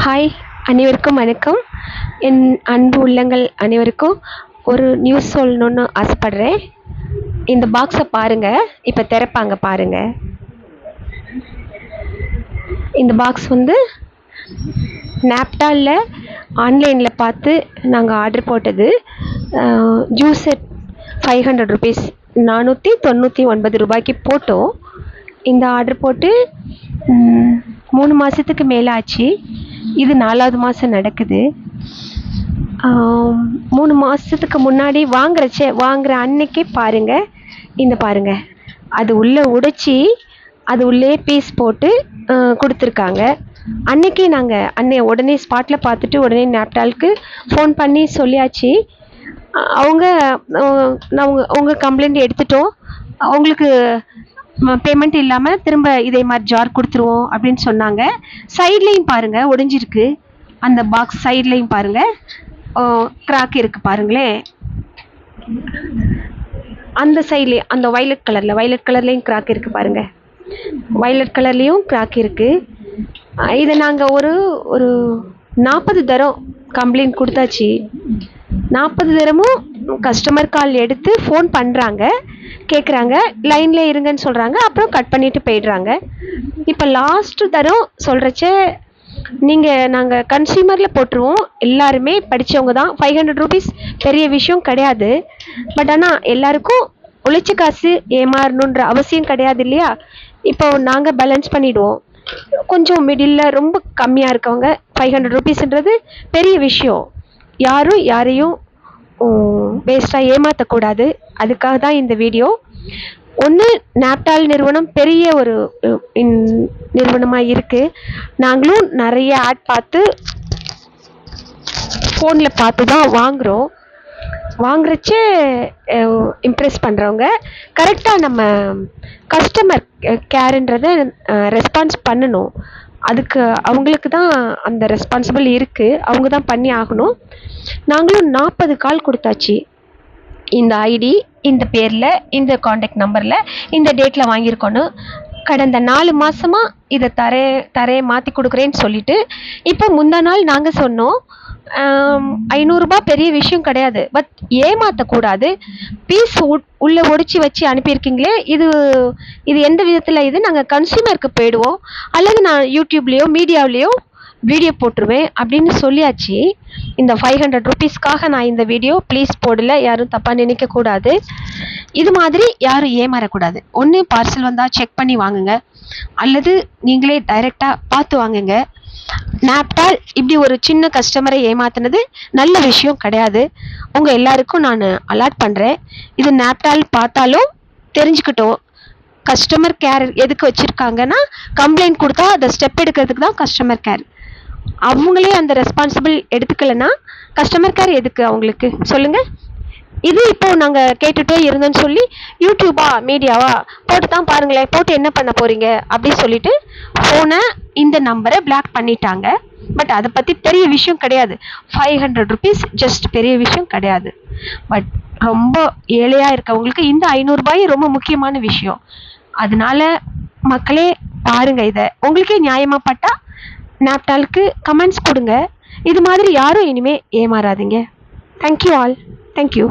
Hi, அனைவருக்கும் வணக்கம். என் அன்பு உள்ளங்கள் அனைவருக்கும் ஒரு நியூஸ் சொல்லணுன்னு ஆசைப்படுறேன். இந்த பாக்ஸை பாருங்கள், இப்போ திறப்பாங்க பாருங்கள். இந்த பாக்ஸ் வந்து நாப்டாலில் ஆன்லைனில் பார்த்து நாங்கள் ஆர்டர் போட்டது. ஜூஸ் செட் 500 ருபீஸ், 499 ரூபாய்க்கு போட்டோம். இந்த ஆர்டர் போட்டு 3 மாதத்துக்கு மேலே ஆச்சு. இது 4வது மாதம் நடக்குது. 3 மாதத்துக்கு முன்னாடி வாங்குற அன்னைக்கே பாருங்கள், இந்த பாருங்கள், அது உள்ளே உடைச்சி அது உள்ளே பீஸ் போட்டு கொடுத்துருக்காங்க. அன்னைக்கே நாங்கள் உடனே ஸ்பாட்டில் பார்த்துட்டு உடனே நாப்டாலுக்கு ஃபோன் பண்ணி சொல்லியாச்சு. அவங்க உங்கள் கம்ப்ளைண்ட் எடுத்துட்டோம், அவங்களுக்கு பேமெண்ட் இல்லாமல் திரும்ப இதே மாதிரி ஜார் கொடுத்துருவோம் அப்படின்னு சொன்னாங்க. சைட்லேயும் பாருங்கள் உடைஞ்சிருக்கு. அந்த பாக்ஸ் சைட்லேயும் பாருங்கள் கிராக் இருக்குது பாருங்களேன். அந்த சைட்லேயும் அந்த வைலட் கலர்லேயும் கிராக் இருக்குது பாருங்கள். வைலட் கலர்லேயும் கிராக் இருக்குது. இதை நாங்கள் ஒரு 40 தரம் கம்ப்ளைண்ட் கொடுத்தாச்சு. 40 தரமும் கஸ்டமர் கால் எடுத்து ஃபோன் பண்ணுறாங்க, கேட்குறாங்க, லைனில் இருங்கன்னு சொல்கிறாங்க, அப்புறம் கட் பண்ணிவிட்டு போயிடுறாங்க. இப்போ லாஸ்ட்டு தரம் சொல்கிறச்ச நாங்கள் கன்சியூமரில் போட்டுருவோம். எல்லாருமே படித்தவங்க தான். 500 ருபீஸ் பெரிய விஷயம் கிடையாது. பட் ஆனால் எல்லாருக்கும் உழைச்ச காசு ஏமாறணுன்ற அவசியம் கிடையாது இல்லையா? இப்போ நாங்கள் பேலன்ஸ் பண்ணிவிடுவோம். கொஞ்சம் மிடில் ரொம்ப கம்மியாக இருக்கவங்க 500 ருபீஸ்ன்றது பெரிய விஷயம். யாரையும் வேஸ்ட்டாக ஏமாற்றக்கூடாது. அதுக்காக தான் இந்த வீடியோ. ஒன்று, நாப்டால் நிறுவனம் பெரிய ஒரு நிறுவனமாக இருக்குது. நாங்களும் நிறைய ஆட் பார்த்து ஃபோனில் பார்த்து தான் வாங்குகிறோம். வாங்குறச்ச இம்ப்ரெஸ் பண்ணுறவங்க கரெக்டாக நம்ம கஸ்டமர் கேருன்றதை ரெஸ்பான்ஸ் பண்ணணும். அதுக்கு அவங்களுக்கு தான் அந்த ரெஸ்பான்சிபிள் இருக்குது, அவங்க தான் பண்ணி ஆகணும். நாங்களும் 40 கால் கொடுத்தாச்சு. இந்த ஐடி, இந்த பேரில், இந்த காண்டாக்ட் நம்பரில், இந்த டேட்டில் வாங்கியிருக்கோன்னு. கடந்த 4 மாதமாக இதை தரேன் மாற்றி கொடுக்குறேன்னு சொல்லிட்டு இப்போ முந்தா நாள் நாங்கள் சொன்னோம், 500 ரூபாய் பெரிய விஷயம் கிடையாது, பட் ஏமாற்றக்கூடாது. பீஸ் உள்ளே ஒடிச்சு வச்சு அனுப்பியிருக்கீங்களே, இது எந்த விதத்தில் இது நாங்கள் கன்சியூமருக்கு போயிடுவோம், அல்லது நான் யூடியூப்லேயோ மீடியாவிலேயோ வீடியோ போட்டுருவேன் அப்படின்னு சொல்லியாச்சு. இந்த 500 ருபீஸ்க்காக நான் இந்த வீடியோ ப்ளீஸ் போடல, யாரும் தப்பாக நினைக்கக்கூடாது. இது மாதிரி யாரும் ஏமாறக்கூடாது. ஒன்று பார்சல் வந்தால் செக் பண்ணி வாங்குங்க, அல்லது நீங்களே டைரெக்டாக பார்த்து வாங்குங்க. நாப்டால் இப்படி ஒரு சின்ன கஸ்டமரை ஏமாத்தினது நல்ல விஷயம் கிடையாது. உங்கள் எல்லாருக்கும் நான் அலாட் பண்ணுறேன். இது நாப்டால் பார்த்தாலும் தெரிஞ்சுக்கிட்டோம். கஸ்டமர் கேர் எதுக்கு வச்சுருக்காங்கன்னா, கம்ப்ளைண்ட் கொடுத்தா அதை ஸ்டெப் எடுக்கிறதுக்கு தான் கஸ்டமர் கேர். அவங்களே அந்த ரெஸ்பான்சிபிள் எடுத்துக்கலைன்னா கஸ்டமர் கேர் எதுக்கு அவங்களுக்கு சொல்லுங்கள்? இது இப்போ நாங்கள் கேட்டுகிட்டே இருந்தோன்னு சொல்லி யூடியூபா மீடியாவா போட்டு தான் பாருங்களேன், போட்டு என்ன பண்ண போகிறீங்க அப்படி சொல்லிட்டு ஃபோனை, இந்த நம்பரை பிளாக் பண்ணிட்டாங்க. பட் அதை பற்றி பெரிய விஷயம் கிடையாது. 500 ருபீஸ் ஜஸ்ட் பெரிய விஷயம் கிடையாது. பட் ரொம்ப ஏழையாக இருக்கவங்களுக்கு இந்த 500 ரூபாய் ரொம்ப முக்கியமான விஷயம். அதனால மக்களே பாருங்கள், இதை உங்களுக்கே நியாயமாக பட்டா நாப்டாலுக்கு கமெண்ட்ஸ் கொடுங்க. இது மாதிரி யாரும் இனிமேல் ஏமாறாதீங்க. Thank you all. தேங்க்யூ.